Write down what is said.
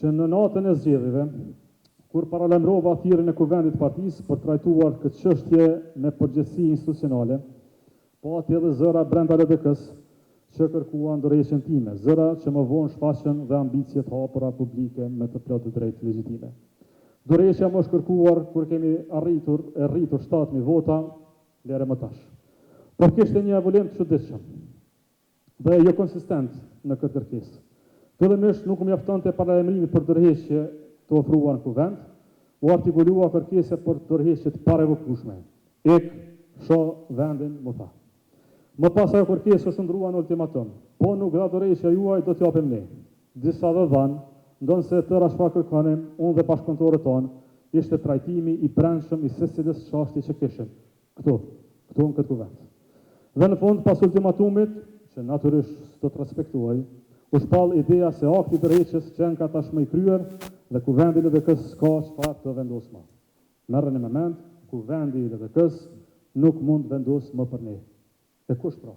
që në natën e zgjedhjeve, kur paralajmërova thirrjen e kuvendit të partisë për trajtuar këtë çështje me përgjegjësi institucionale, pati edhe zëra brenda LDK-s që kërkuan ndërheqjen time, zëra që më vonë shfaqën dhe ambicie të hapura publike me të plotë drejtë legjitime. Ndërheqja më është kërkuar kur kemi rritur 7.000 vota, lere më tash. Por kishte një evolim të çuditshëm dhe jo konsistent në këtë kërkesë. Fillimisht nuk më mjaftonte paralajmërimi për ndërheqje të ofruar në kuvend, u artikulua kërkesa për ndërheqje të parevokueshme. Shoh vendin, më tha. Më pas ajo kërkesë është ndruar në ultimatum. Po nuk dha ndërheqja juaj, do t'japim ne. Disa dhe dhanë, ndonse tëra çfarë kërkonim, unë dhe bashkëpunëtorët tonë, ishte trajtimi i brendshëm i secilës çështje që kishim. Këtu në këtë kuvend. Dhe në fund, pas ultimatumit, që natyrisht do të respektuaj, u shpall ideja se akti i ndërheqjes qenë ka tashmë i kryer dhe kuvendi i LDK-s ka çfarë të vendosë më. Merreni me mend, kuvendi i LDK-s nuk mund vendos më për ne. E kush pra?